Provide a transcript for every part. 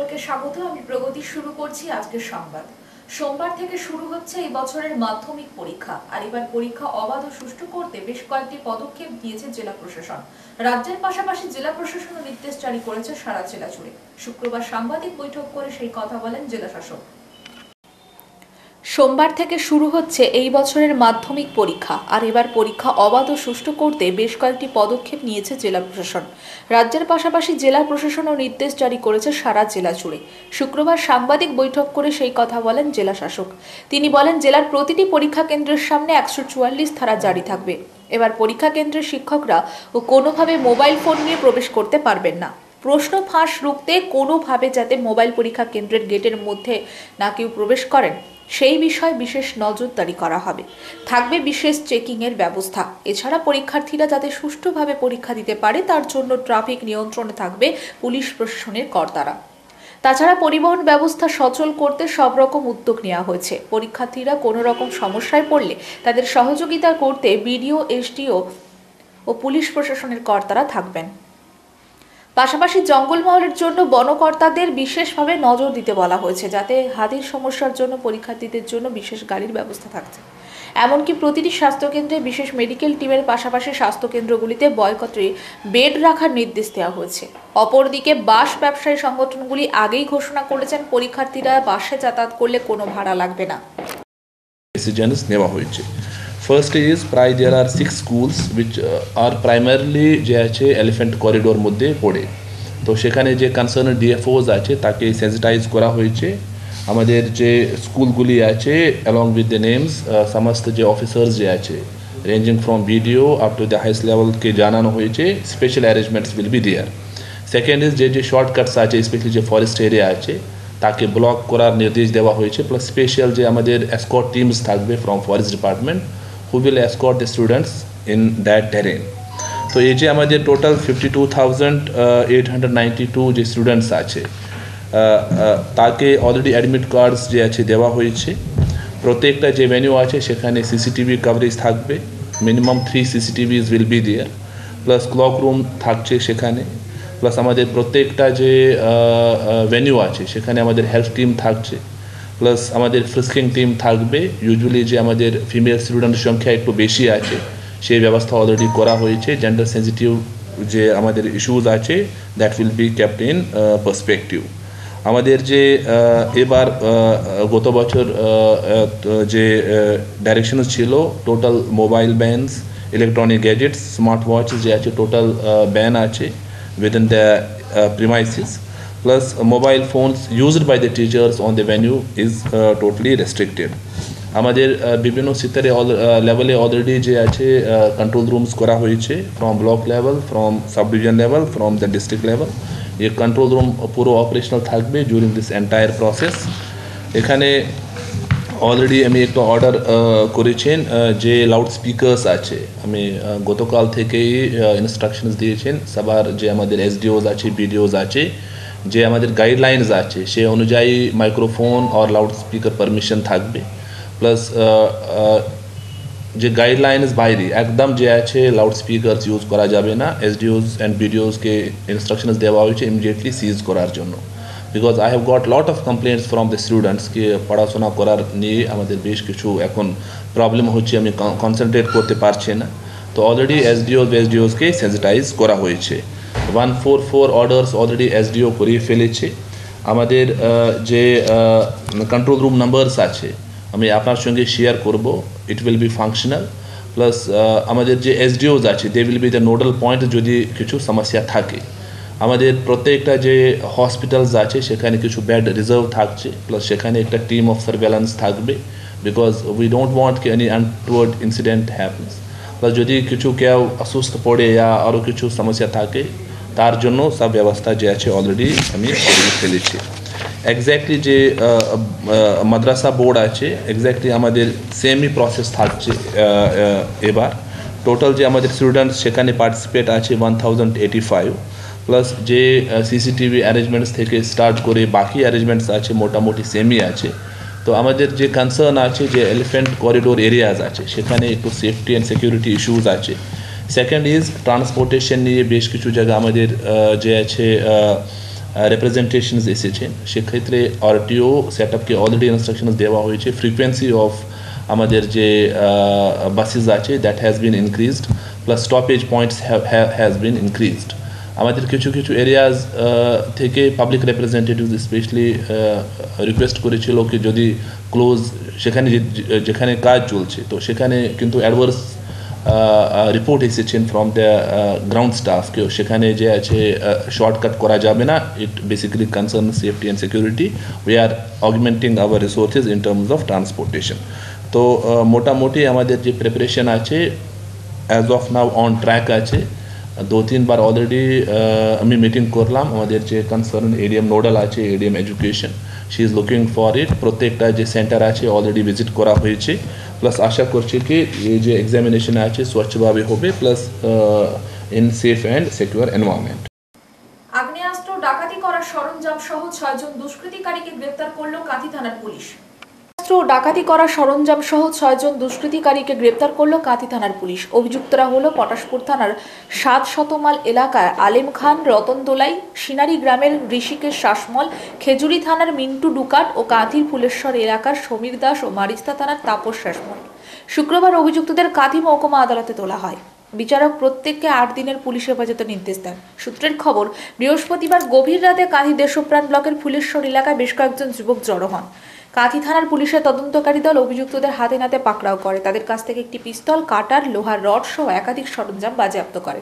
সকলকে স্বাগত। আমি প্রগতি শুরু করছি আজকের সংবাদ। সোমবার থেকে শুরু হচ্ছে এই বছরের মাধ্যমিক পরীক্ষা। আর এবার পরীক্ষা অবাধ ও সুষ্ঠু করতে বেশ কয়েকটি পদক্ষেপ নিয়েছে জেলা প্রশাসন। রাজ্যের পাশাপাশি জেলা প্রশাসনও নির্দেশ জারি করেছে সারা জেলা জুড়ে। শুক্রবার সাংবাদিক বৈঠক করে সেই কথা বলেন জেলা শাসক। সোমবার থেকে শুরু হচ্ছে এই বছরের মাধ্যমিক পরীক্ষা। আর এবার পরীক্ষা অবাধ ও সুষ্ঠু করতে বেশ কয়েকটি পদক্ষেপ নিয়েছে জেলা প্রশাসন। রাজ্যের পাশাপাশি জেলা প্রশাসনও নির্দেশ জারি করেছে সারা জেলা জুড়ে। শুক্রবার সাংবাদিক বৈঠক করে সেই কথা বলেন জেলা শাসক। তিনি বলেন, জেলার প্রতিটি পরীক্ষা কেন্দ্রের সামনে 144 ধারা জারি থাকবে। এবার পরীক্ষা কেন্দ্রের শিক্ষকরা ও কোনোভাবে মোবাইল ফোন নিয়ে প্রবেশ করতে পারবেন না। প্রশ্ন ফাঁস রুখতে কোনোভাবে যাতে মোবাইল পরীক্ষা কেন্দ্রের গেটের মধ্যে না কেউ প্রবেশ করেন, সেই বিষয়ে বিশেষ নজরদারি করা হবে। থাকবে বিশেষ চেকিংয়ের ব্যবস্থা। এছাড়া পরীক্ষার্থীরা যাতে সুষ্ঠুভাবে পরীক্ষা দিতে পারে তার জন্য ট্রাফিক নিয়ন্ত্রণে থাকবে পুলিশ প্রশাসনের কর্তারা। তাছাড়া পরিবহন ব্যবস্থা সচল করতে সব রকম উদ্যোগ নেওয়া হয়েছে। পরীক্ষার্থীরা কোনো রকম সমস্যায় পড়লে তাদের সহযোগিতা করতে বিডিও, এসডিও ও পুলিশ প্রশাসনের কর্তারা থাকবেন। পাশাপাশি জঙ্গলমহলের জন্য বনকর্তাদের বিশেষভাবে নজর দিতে বলা হয়েছে, যাতে হাতির সমস্যার জন্য পরীক্ষার্থীদের জন্য বিশেষ গাড়ির ব্যবস্থা থাকছে। এমনকি প্রতিটি স্বাস্থ্যকেন্দ্রে বিশেষ মেডিকেল টিমের পাশাপাশি স্বাস্থ্যকেন্দ্রগুলিতে বয়কটে বেড রাখার নির্দেশ দেওয়া হয়েছে। অপরদিকে বাস ব্যবসায়ী সংগঠনগুলি আগেই ঘোষণা করেছেন পরীক্ষার্থীরা বাসে যাতায়াত করলে কোনো ভাড়া লাগবে না। Decisions নেওয়া হয়েছে। First is there are 6 schools which are primarily যে আছে এলিফ্যান্ট করিডোর মধ্যে পড়ে। তো সেখানে যে কনসার্ন ডিএফওস আছে তাকে সেন্সিটাইজ করা হয়েছে। আমাদের যে স্কুলগুলি আছে along with the names সমস্ত যে অফিসার্স যে আছে ranging from BDO up to the highest লেভেলকে জানানো হয়েছে। Special arrangements will be there. Second is যে শর্টকাটস আছে স্পেশালি যে ফরেস্ট এরিয়া আছে তাকে ব্লক করার নির্দেশ দেওয়া হয়েছে। প্লাস স্পেশাল যে আমাদের এসকর্ট টিমস থাকবে from forest department who will escort the students in that terrain. তো এই যে আমাদের টোটাল 52,892 যে স্টুডেন্টস আছে তাকে অলরেডি অ্যাডমিট কার্ডস যে আছে দেওয়া হয়েছে। প্রত্যেকটা যে ভেন্যু আছে সেখানে সিসিটিভি কভারেজ থাকবে। Minimum 3 CCTVs will be there, plus clock room থাকছে সেখানে। প্লাস আমাদের প্রত্যেকটা যে ভেন্যু আছে সেখানে আমাদের হেলথ টিম থাকছে, প্লাস আমাদের ফ্রিস্কিং টিম থাকবে। ইউজুয়ালি যে আমাদের ফিমেল স্টুডেন্টের সংখ্যা একটু বেশি আছে সেই ব্যবস্থা অলরেডি করা হয়েছে। জেন্ডার সেন্সিটিভ যে আমাদের ইস্যুস আছে that will be kept in perspective. আমাদের যে এবার গত বছর যে ডাইরেকশন ছিল total mobile bans, electronic gadgets, smart watch যে আছে টোটাল ব্যান আছে within the premises. Plus mobile phones used by the teachers on the venue is totally restricted. আমাদের বিভিন্ন স্তরে লেভেলে অলরেডি যে আছে কন্ট্রোল রুমস করা হয়েছে from block level, from sub division level, from the district level. এই কন্ট্রোল রুম পুরো অপারেশনাল থাকবে ডিউরিং দিস এন্টায়ার প্রসেস। এখানে অলরেডি আমি একটা অর্ডার করেছেন যে লাউড স্পিকার্স আছে, আমি গতকাল থেকেই ইনস্ট্রাকশনস দিয়েছেন সবার যে আমাদের এসডিওস আছে, বিডিওস আছে, যে আমাদের গাইডলাইন্স আছে সে অনুযায়ী মাইক্রোফোন আর লাউড স্পিকার পারমিশন থাকবে। প্লাস যে গাইডলাইন্স বাইরে একদম যে আছে লাউড স্পিকারস ইউজ করা যাবে না। এসডিওস অ্যান্ড বিডিওসকে ইনস্ট্রাকশনস দেওয়া হয়েছে ইমিডিয়েটলি সিজ করার জন্য। Because I have got lot of complaints from the students কি পড়াশোনা করার নিয়ে আমাদের বেশ কিছু এখন প্রবলেম হচ্ছে, আমি কনসেন্ট্রেট করতে পারছি না। তো অলরেডি এসডিওসকে সেন্সিটাইজ করা হয়েছে। 144 অর্ডার্স অলরেডি এসডিও করে ফেলেছে। আমাদের যে কন্ট্রোল রুম নাম্বারস আছে আমি আপনার সঙ্গে শেয়ার করব, it will be functional. Plus আমাদের যে এসডিওস আছে they will be the nodal point যদি কিছু সমস্যা থাকে। আমাদের প্রত্যেকটা যে হসপিটালস আছে সেখানে কিছু বেড রিজার্ভ থাকছে, প্লাস সেখানে একটা টিম অফ সার্ভেলেন্স থাকবে because we don't want any untoward incident happens. Plus যদি কিছু কেউ অসুস্থ পড়ে या আরও কিছু সমস্যা থাকে তার জন্য সব ব্যবস্থা যে আছে অলরেডি আমি ফেলেছি। এক্স্যাক্টলি যে মাদ্রাসা বোর্ড আছে এক্স্যাক্টলি আমাদের সেমই প্রসেস থাকছে। এবার টোটাল যে আমাদের স্টুডেন্টস সেখানে পার্টিসিপেট আছে 1085, প্লাস যে সিসিটিভি অ্যারেঞ্জমেন্টস থেকে স্টার্ট করে বাকি অ্যারেঞ্জমেন্টস আছে মোটামুটি সেমই আছে। তো আমাদের যে কনসার্ন আছে যে এলিফ্যান্ট করিডোর এরিয়াজ আছে সেখানে একটু সেফটি অ্যান্ড সিকিউরিটি ইস্যুস আছে। সেকেন্ড ইজ ট্রান্সপোর্টেশন নিয়ে বেশ কিছু জায়গা আমাদের যে আছে রিপ্রেজেন্টেশনস এসেছেন, সেক্ষেত্রে আরটিও সেট আপকে অলরেডি ইনস্ট্রাকশনস দেওয়া হয়েছে। ফ্রিকোয়েন্সি অফ আমাদের যে বাসেস আছে that has been increased, plus stoppage points has been increased. আমাদের কিছু কিছু এরিয়াজ থেকে পাবলিক রিপ্রেজেন্টেটিভস স্পেশালি রিকোয়েস্ট করেছিল কি যদি ক্লোজ সেখানে যেখানে কাজ চলছে তো সেখানে কিন্তু অ্যাডভার্স রিপোর্ট এসেছেন ফ্রম দ্য গ্রাউন্ড স্টাফ কেউ সেখানে যে আছে শর্টকাট করা যাবে না। It basically concern safety and security. We are augmenting our resources in terms of transportation. তো মোটামুটি আমাদের যে প্রিপারেশন আছে as of now on track আছে। 2-3 বার অলরেডি আমি মিটিং করলাম আমাদের যে কনসার্ন এডিএম নোডাল আছে, ADM education, she is looking for it. প্রত্যেকটা যে সেন্টার আছে অলরেডি ভিজিট করা হয়েছে। প্লাস আশা করছি কি এই যে এক্সামিনেশন আছে স্বচ্ছভাবে হবে, plus in safe and secure environment. আগ্নেয়াস্ত্র ডাকাতি করার সরঞ্জাম সহ 6 জন দুষ্কৃতিকারীকে গ্রেপ্তার করলো কাঁথি থানার পুলিশ। ডাকাতি করা সরঞ্জাম সহ 6 জন দুষ্কৃতিকারীকে গ্রেপ্তার করলো কাঁথি থানার পুলিশ। অভিযুক্তরা হলো পটাশপুর থানার 7 শতমাল এলাকার আলেম খান, রতন দোলাই, সিনারি গ্রামের ঋষিকেশ শাসমল, খেজুরি থানার মিন্টু ডুকাট ও কাঁথির ফুলেশ্বর এলাকার সমীর দাস ও মারিস্তা থানার তাপস শাসমল। শুক্রবার অভিযুক্তদের কাঁথি মহকুমা আদালতে তোলা হয়। বিচারক প্রত্যেককে 8 দিনের পুলিশ হেফাজতের নির্দেশ দেন। সূত্রের খবর, বৃহস্পতিবার গভীর রাতে কাঁথি দেশপ্রাণ ব্লকের ফুলেশ্বর এলাকায় বেশ কয়েকজন যুবক জড়ো হন। কাঁথি থানার পুলিশের তদন্তকারী দল অভিযুক্তদের হাতে নাতে পাকড়াও করে। তাদের কাছ থেকে একটি পিস্তল, কাটার, লোহার রড সহ একাধিক সরঞ্জাম বাজেয়াপ্ত করে।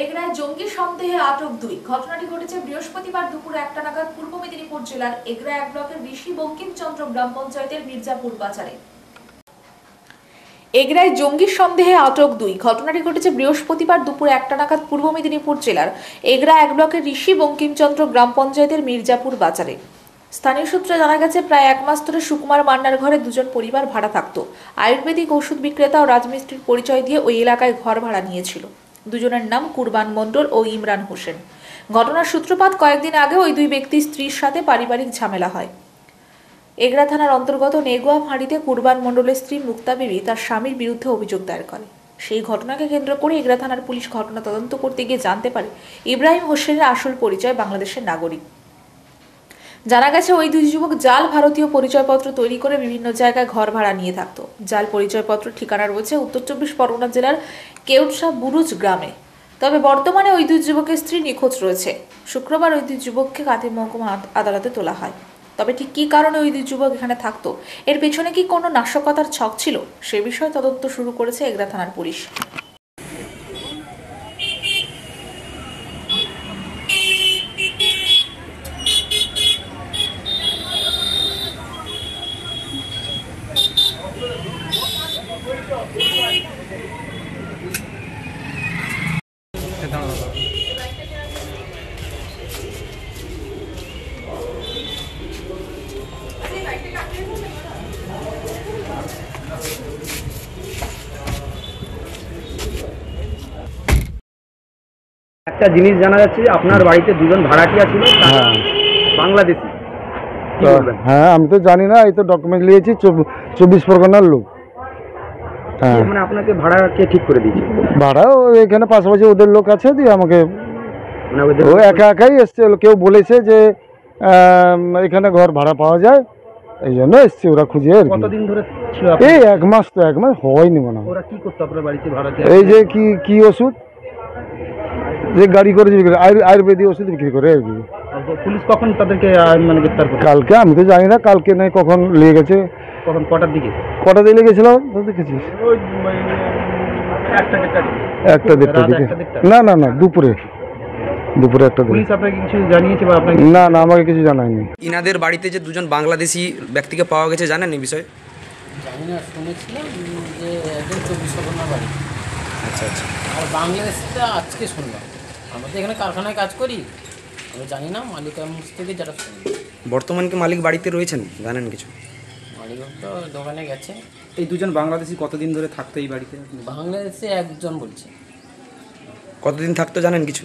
এগরায় জঙ্গি সন্দেহে আটক 2। ঘটনাটি ঘটেছে বৃহস্পতিবার দুপুর 1টা নাগাদ পূর্ব মেদিনীপুর জেলার এগরা 1 ব্লকের ঋষি বঙ্কিমচন্দ্র গ্রাম পঞ্চায়েতের মির্জাপুর বাজারে। এগরায় জঙ্গি সন্দেহে আটক 2। ঘটনাটি ঘটেছে বৃহস্পতিবার দুপুর 1টা নাগাদ পূর্ব মেদিনীপুর জেলার এগরা 1 ব্লকের ঋষি বঙ্কিমচন্দ্র গ্রাম পঞ্চায়েতের মির্জাপুর বাজারে। স্থানীয় সূত্রে জানা গেছে, প্রায় 1 মাস ধরে সুকুমার মান্নার ঘরে 2 জন পরিবার ভাড়া থাকতো। আয়ুর্বেদিক ওষুধ বিক্রেতা ও রাজমিস্ত্রির পরিচয় দিয়ে ওই এলাকায় ঘর ভাড়া নিয়েছিল। দুজনের নাম কুরবান মণ্ডল ও ইমরান হোসেন। ঘটনার সূত্রপাত কয়েকদিন আগে ওই 2 ব্যক্তির স্ত্রীর সাথে পারিবারিক ঝামেলা হয়। এগরা থানার অন্তর্গত নেগুয়া ফাঁড়িতে কুরবান মণ্ডলের স্ত্রী মুক্তা বিবি তার স্বামীর বিরুদ্ধে অভিযোগ দায়ের করে। সেই ঘটনাকে কেন্দ্র করে এগরা থানার পুলিশ ঘটনা তদন্ত করতে গিয়ে জানতে পারে ইব্রাহিম হোসেনের আসল পরিচয় বাংলাদেশের নাগরিক। জানা গেছে ওই 2 যুবক জাল ভারতীয় পরিচয়পত্র তৈরি করে বিভিন্ন জায়গায় ঘর ভাড়া নিয়ে থাকতো। জাল পরিচয়পত্র ঠিকানা রয়েছে উত্তর 24 পরগনা জেলার কেউটসা বুরুজ গ্রামে। তবে বর্তমানে ওই 2 যুবকের স্ত্রী নিখোঁজ রয়েছে। শুক্রবার ওই 2 যুবককে কাঁথি মহকুমা আদালতে তোলা হয়। তবে ঠিক কী কারণে ওই 2 যুবক এখানে থাকতো, এর পেছনে কি কোনো নাশকতার ছক ছিল, সে বিষয়ে তদন্ত শুরু করেছে এগরা থানার পুলিশ। একটা জিনিস জানা যাচ্ছে যে আপনার বাড়িতে 2 জন ভাড়াটিয়া ছিল, তারা বাংলাদেশি। হ্যাঁ, আমি তো জানি না, এই তো ডকুমেন্ট নিয়েছি 24 পরগনার লোক। হ্যাঁ, মানে আপনাকে ভাড়া কে ঠিক করে দিয়েছে? ভাড়া এখানে পাশাপাশি ওদের লোক আছে, দিয়ে আমাকে মানে ওদের ও একা একাই এসছে, কেউ বলেছে যে এখানে ঘর ভাড়া পাওয়া যায়, এই জন্য এসছে ওরা খুঁজে আর কি। কতদিন ধরে ছিল এই 1 মাস, তো 1 মাস হয়নি মনে হয়। ওরা কি করতো আপনার বাড়িতে ভাড়াতে? এই যে কি ওষুধ যে গাড়ি করে বিক্রি করে, আয়ুর্বেদিক ওষুধ বিক্রি করে আর কি। পুলিশ কখন তাদেরকে মানে গ্রেফতার করলো? কালকে, আমি তো জানি না কালকে নয় কখন লেগে গেছে। কখন, কটার দিকে? কটা দিয়ে লেগেছিল তো দেখেছিস? ওই 1টা 1টা 1:30 দিকে। না দুপুরে 1টা দিকে। পুলিশ আপনাকে কিছু জানিয়েছে বা আপনাকে? না আমাকে কিছু জানায়নি। ইনাদের বাড়িতে যে দুজন বাংলাদেশি ব্যক্তিকে পাওয়া গেছে, জানেন এই বিষয়ে? জানি না, শুনেছিলাম যে একজন 24 পরগনার বাড়ি। আচ্ছা আচ্ছা। আর বাংলাদেশটা আজকে শুনলাম। আমরা তো এখানে কারখানায় কাজ করি, আমি জানি না, মালিকের মুখ থেকে যারা শুনি। বর্তমান কি মালিক বাড়িতে রয়েছেন, জানেন কিছু? মালিক তো দোকানে গেছে। এই দুজন বাংলাদেশি কতদিন ধরে থাকতো এই বাড়িতে? বাংলাদেশে একজন বলছে। কতদিন থাকতো জানেন কিছু?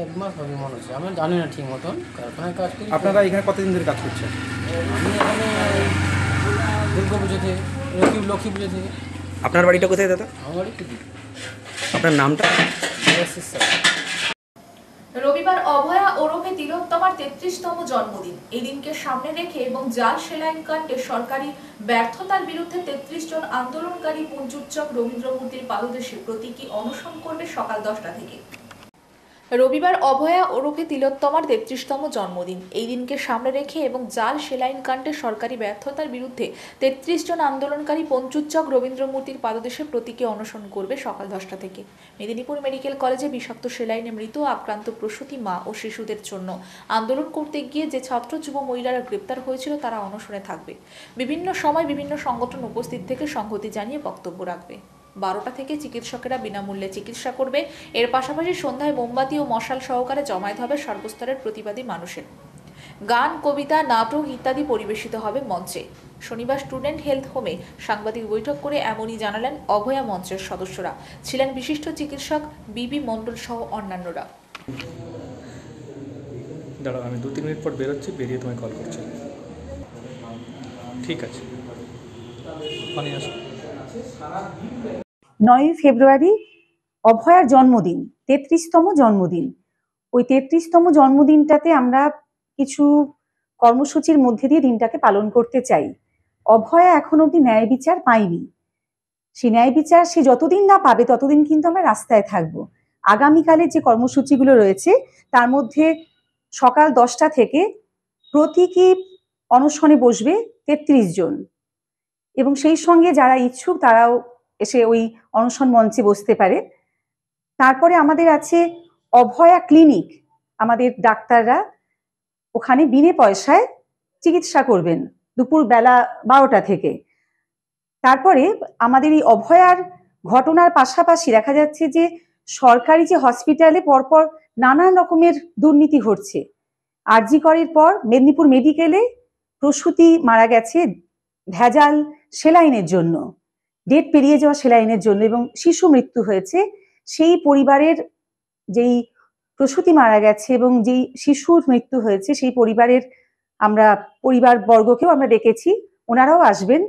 1 মাস হবে মনে হচ্ছে, আমি জানি না ঠিক মতন, কারখানায় কাজ করি। আপনারা এখানে কতদিন ধরে কাজ করছেন? আমি এখানে দুর্গা পুজো থেকে, লক্ষ্মী পুজো থেকে। আপনার বাড়িটা কোথায় দাদা? আমার বাড়ি কি আপনার নামটা? রবিবার অভয়া ওরফে তিলোত্তমার 33তম জন্মদিন। এই দিনকে সামনে রেখে এবং জাল সেলাইন কাণ্ডে সরকারি ব্যর্থতার বিরুদ্ধে 33 জন আন্দোলনকারী পুঞ্জুচ্চক রবীন্দ্র মূর্তির পাদদেশে প্রতীকী অনশন করবে সকাল 10টা থেকে। রবিবার অভয়া ওরফে তিলোত্তমার 33তম জন্মদিন। এই দিনকে সামনে রেখে এবং জাল সেলাইন কাণ্ডে সরকারি ব্যর্থতার বিরুদ্ধে 33 জন আন্দোলনকারী পঞ্চুচ্চক রবীন্দ্র মূর্তির পাদদেশে প্রতীকী অনশন করবে সকাল 10টা থেকে। মেদিনীপুর মেডিকেল কলেজে বিষাক্ত সেলাইনে মৃত আক্রান্ত প্রসূতি মা ও শিশুদের জন্য আন্দোলন করতে গিয়ে যে ছাত্র যুব মহিলারা গ্রেপ্তার হয়েছিল তারা অনশনে থাকবে। বিভিন্ন সময় বিভিন্ন সংগঠন উপস্থিত থেকে সংহতি জানিয়ে বক্তব্য রাখবে। 12টা থেকে চিকিৎসকেরা বিনামূল্যে চিকিৎসা করবে। এর পাশাপাশি সন্ধ্যায় মোমবাতি ও মশাল সহকারে জমায়েত হবে সর্বস্তরের প্রতিবাদী মানুষের। গান, কবিতা, নাটক ইত্যাদি পরিবেশিত হবে মঞ্চে। শনিবার স্টুডেন্ট হেলথ হোমে সাংবাদিক বৈঠক করে এমনই জানালেন অভয়া মঞ্চের সদস্যরা। ছিলেন বিশিষ্ট চিকিৎসক বিবি মণ্ডল সহ অন্যান্যরা। দাঁড়াও, আমি 2-3 মিনিট পর বেরোচ্ছি, বেরিয়ে তোমায় কল করছি। ঠিক আছে, পানি আসো। 9ই ফেব্রুয়ারি অভয়ার জন্মদিন, 33তম জন্মদিন। ওই 33তম জন্মদিনটাতে আমরা কিছু কর্মসূচির মধ্যে দিয়ে দিনটাকে পালন করতে চাই। অভয়া এখন অবধি ন্যায় বিচার পায়নি। সেই ন্যায় বিচার সে যতদিন না পাবে ততদিন কিন্তু আমরা রাস্তায় থাকবো। আগামীকালের যে কর্মসূচিগুলো রয়েছে তার মধ্যে সকাল 10টা থেকে প্রতীকী অনশনে বসবে 33 জন, এবং সেই সঙ্গে যারা ইচ্ছুক তারাও এসে ওই অনশন মঞ্চে বসতে পারে। তারপরে আমাদের আছে অভয়া ক্লিনিক, আমাদের ডাক্তাররা ওখানে বিনে পয়সায় চিকিৎসা করবেন দুপুর বেলা 12টা থেকে। তারপরে আমাদের এই অভয়ার ঘটনার পাশাপাশি দেখা যাচ্ছে যে সরকারি যে হসপিটালে পরপর নানান রকমের দুর্নীতি ঘটছে। আরজি করের পর মেদিনীপুর মেডিকেলে প্রসূতি মারা গেছে ভেজাল সেলাইনের জন্য, ডেট পেরিয়ে যাওয়া সেলাইনের জন্য, এবং শিশু মৃত্যু হয়েছে। সেই পরিবারের যেই প্রসূতি মারা গেছে এবং যেই শিশুর মৃত্যু হয়েছে সেই পরিবারের আমরা পরিবারবর্গকেও আমরা ডেকেছি, ওনারাও আসবেন।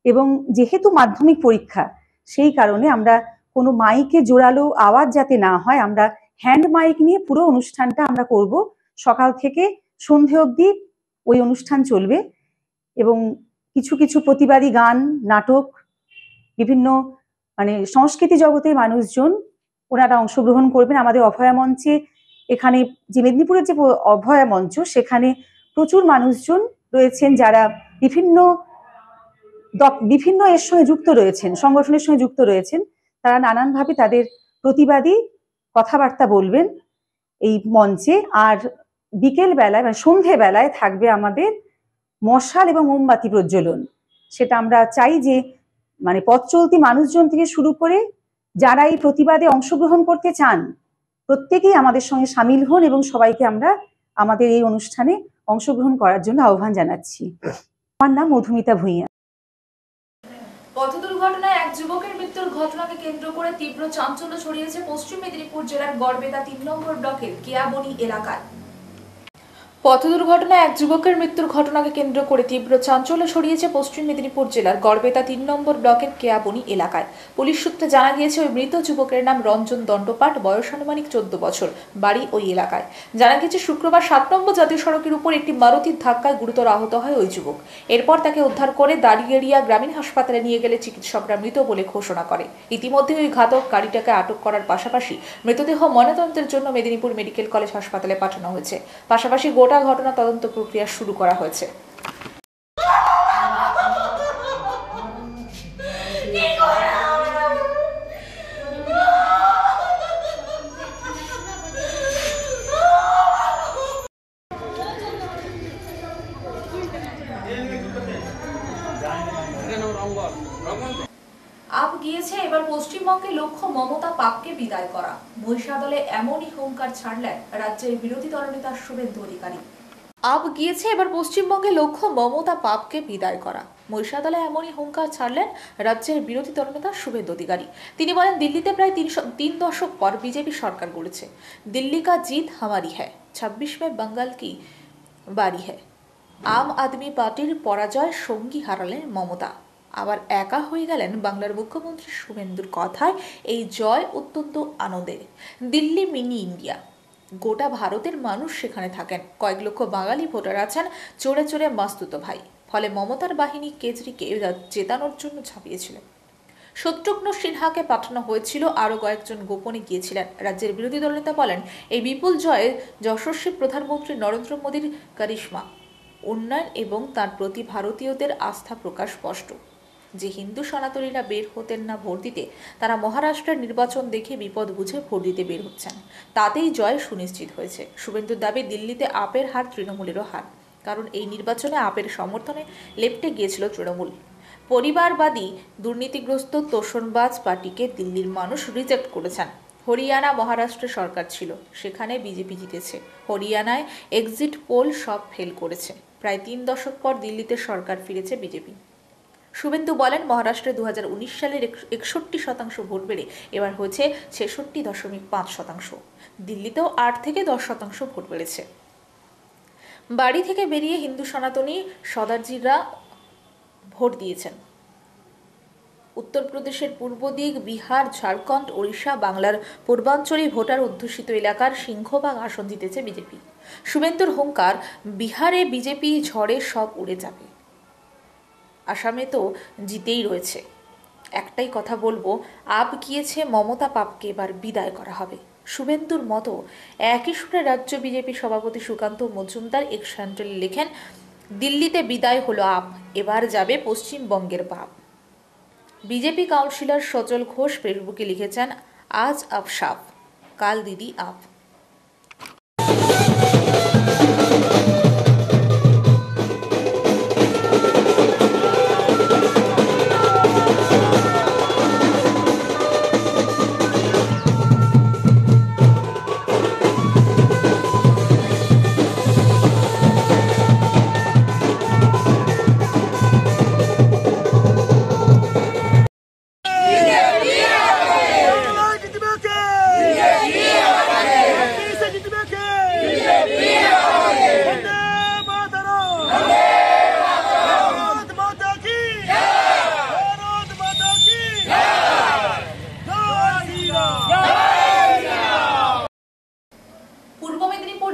এবং যেহেতু মাধ্যমিক পরীক্ষা সেই কারণে আমরা কোনো মাইকে জোরালো আওয়াজ যাতে না হয়, আমরা হ্যান্ড মাইক নিয়ে পুরো অনুষ্ঠানটা আমরা করব। সকাল থেকে সন্ধে অবধি ওই অনুষ্ঠান চলবে এবং কিছু কিছু প্রতিবাদী গান, নাটক, বিভিন্ন মানে সংস্কৃতি জগতের মানুষজন ওনারা অংশগ্রহণ করবেন আমাদের অভয়া মঞ্চে। এখানে যে মেদিনীপুরের যে অভয়া মঞ্চ সেখানে প্রচুর মানুষজন রয়েছেন যারা বিভিন্ন এর সঙ্গে যুক্ত রয়েছেন, সংগঠনের সঙ্গে যুক্ত রয়েছেন। তারা নানানভাবে তাদের প্রতিবাদী কথাবার্তা বলবেন এই মঞ্চে। আর বিকেল বেলায় মানে সন্ধে বেলায় থাকবে আমাদের মশাল এবং মোমবাতি প্রজ্বলন। সেটা আমরা চাই যে মানে পথ চলতি মানুষজন থেকে শুরু করে যারা এই প্রতিবাদে অংশগ্রহণ করতে চান প্রত্যেকেই আমাদের সঙ্গে সামিল হন এবং সবাইকে আমরা আমাদের এই অনুষ্ঠানে অংশগ্রহণ করার জন্য আহ্বান জানাচ্ছি। আমার নাম মধুমিতা ভূঁইয়া। পথ দুর্ঘটনায় এক যুবকের মৃত্যুর ঘটনাকে কেন্দ্র করে তীব্র চাঞ্চল্য ছড়িয়েছে পশ্চিম মেদিনীপুর জেলার গড়বেতা 3 নম্বর ব্লকের কেয়াবনি এলাকায়। পথ দুর্ঘটনায় এক যুবকের মৃত্যুর ঘটনাকে কেন্দ্র করে তীব্র চাঞ্চল্য ছড়িয়েছে পশ্চিম মেদিনীপুর জেলার গড়বেতা ৩ নম্বর ব্লকের কেয়াবনি এলাকায়। পুলিশ সূত্রে জানা গিয়েছে ওই মৃত যুবকের নাম রঞ্জন দণ্ডপাট, বয়স আনুমানিক 14 বছর, বাড়ি ওই এলাকায়। জানা গেছে শুক্রবার 7 নম্বর জাতীয় সড়কের উপর একটি মারুতির ধাক্কায় গুরুতর আহত হয় ওই যুবক। এরপর তাকে উদ্ধার করে দাঁড়িয়েরিয়া গ্রামীণ হাসপাতালে নিয়ে গেলে চিকিৎসকরা মৃত বলে ঘোষণা করে। ইতিমধ্যে ওই ঘাতক গাড়িটাকে আটক করার পাশাপাশি মৃতদেহ ময়নাতদন্তের জন্য মেদিনীপুর মেডিকেল কলেজ হাসপাতালে পাঠানো হয়েছে। পাশাপাশি গোটা ঘটনা তদন্ত প্রক্রিয়া শুরু করা হয়েছে। আপ গিয়েছে এবার পশ্চিমবঙ্গে লক্ষ্য মমতা পাপকে বিদায় করা। মহিষাদলে এমনই হুঙ্কার ছাড়লেন রাজ্যের বিরোধী দলনেতা শুভেন্দু অধিকারী। আপ গিয়েছে এবার পশ্চিমবঙ্গে লক্ষ্য মমতা পাপকে বিদায় করা। মহিষাদলে এমনই হুঙ্কার ছাড়লেন রাজ্যের বিরোধী দলনেতা শুভেন্দু অধিকারী। তিনি বলেন, দিল্লিতে প্রায় 3 দশক পর বিজেপি সরকার গড়েছে। দিল্লি কা জিত হামারি হ্যায়, 26 মে বাঙ্গাল কি বাড়ি হ্যায়। আম আদমি পার্টির পরাজয় সঙ্গী হারালেন মমতা, আবার একা হয়ে গেলেন বাংলার মুখ্যমন্ত্রী শুভেন্দুর কথায় এই জয় অত্যন্ত আনন্দের। দিল্লি মিনি ইন্ডিয়া, গোটা ভারতের মানুষ সেখানে থাকেন, কয়েক লক্ষ বাঙালি ভোটার আছেন, চড়ে চড়ে মাস্তুতো ভাই। ফলে মমতার বাহিনী কেজরিকে জেতানোর জন্য ঝাঁপিয়েছিলেন। শত্রুঘ্ন সিনহাকে পাঠানো হয়েছিল, আরও কয়েকজন গোপনে গিয়েছিলেন। রাজ্যের বিরোধী দলনেতা বলেন, এই বিপুল জয়ে যশস্বী প্রধানমন্ত্রী নরেন্দ্র মোদীর কারিশমা, উন্নয়ন এবং তার প্রতি ভারতীয়দের আস্থা প্রকাশ স্পষ্ট। যে হিন্দু সনাতনীরা বের হতেন না ভোট দিতে, তারা মহারাষ্ট্রের নির্বাচন দেখে বিপদ বুঝে ভোট দিতে বের হচ্ছেন, তাতেই জয় সুনিশ্চিত হয়েছে। শুভেন্দুর দাবি, দিল্লিতে আপের হার তৃণমূলেরও হার, কারণ এই নির্বাচনে আপের সমর্থনে লেপ্টে গিয়েছিল তৃণমূল। পরিবারবাদী দুর্নীতিগ্রস্ত তোষণবাজ পার্টিকে দিল্লির মানুষ রিজেক্ট করেছেন। হরিয়ানা মহারাষ্ট্রে সরকার ছিল, সেখানে বিজেপি জিতেছে। হরিয়ানায় এক্সিট পোল সব ফেল করেছে। প্রায় 3 দশক পর দিল্লিতে সরকার ফিরেছে বিজেপি। শুভেন্দু বলেন, মহারাষ্ট্রে 2019 সালের 61% ভোট বেড়ে এবার হয়েছে 66.5%। দিল্লিতেও 8 থেকে 10% ভোট বেড়েছে। বাড়ি থেকে বেরিয়ে হিন্দু সনাতনী সর্দারজিরা ভোট দিয়েছেন। উত্তরপ্রদেশের পূর্ব দিক, বিহার, ঝাড়খণ্ড, ওড়িশা, বাংলার পূর্বাঞ্চলী ভোটার অধ্যুষিত এলাকার সিংহভাগ আসন জিতেছে বিজেপি। শুভেন্দুর হুঙ্কার, বিহারে বিজেপি ঝড়ে সব উড়ে যাবে, আসামে তো জিতেই রয়েছে। একটাই কথা বলবো, আপ গিয়েছে, মমতা পাপকে এবার বিদায় করা হবে। শুভেন্দুর মতো একই সুরে রাজ্য বিজেপি সভাপতি সুকান্ত মজুমদার এক্স হ্যান্ডেলে লেখেন, দিল্লিতে বিদায় হলো আপ, এবার যাবে পশ্চিমবঙ্গের বাপ। বিজেপি কাউন্সিলর সজল ঘোষ ফেসবুকে লিখেছেন, আজ আপ সাপ, কাল দিদি আপ।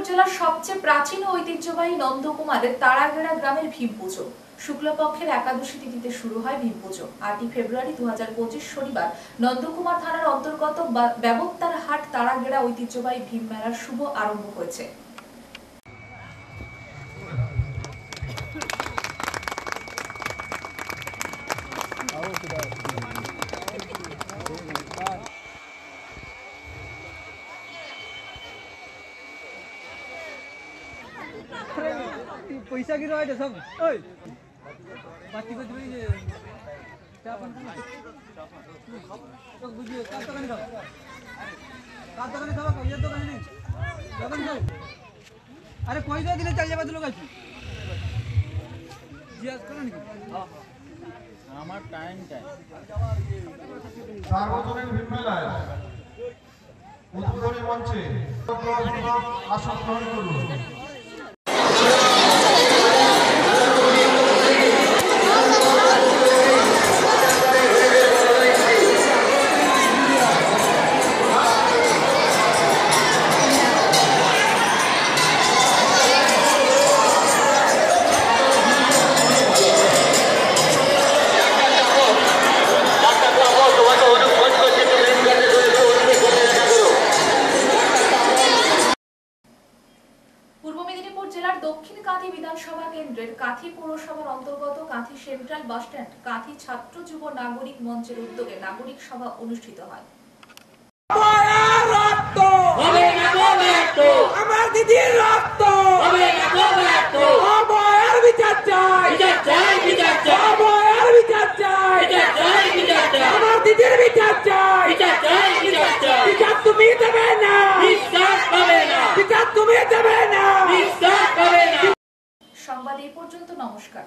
জেলার সবচেয়ে প্রাচীন ও ঐতিহ্যবাহী নন্দকুমারের তারাগেড়া গ্রামের ভীম পুজো। শুক্লপক্ষের একাদশী তিথিতে শুরু হয় ভীম পুজো। 8ই ফেব্রুয়ারি 2025 শনিবার নন্দকুমার থানার অন্তর্গত ব্যবত্তার হাট তারাগেড়া ঐতিহ্যবাহী ভীম মেলার শুভ আরম্ভ হয়েছে। पैसा गिरवाय दे सब ओय बाकी को दिबे जे चापन तो बुझियो का तो खाओ का तो खाओ ये तो नहीं लगन खाओ अरे कोई दो दिले चल जाबा तो लोग आछी जियास करन की हां আমার টাইম সার্বজনীন ভীমমেলায় উদ্বোধনী মঞ্চে আসন গ্রহণ করুন। সেন্ট্রাল বাসস্ট্যান্ড কাঁথি ছাত্র যুব নাগরিক মঞ্চের উদ্যোগে নাগরিক সভা অনুষ্ঠিত হয়। আমার দিদির রক্ত বিচার চাই, আমার দিদির বিচার চাই, বিচার তুমি দেবে না, বিচার তুমি দেবে না। সংবাদ এই পর্যন্ত, নমস্কার।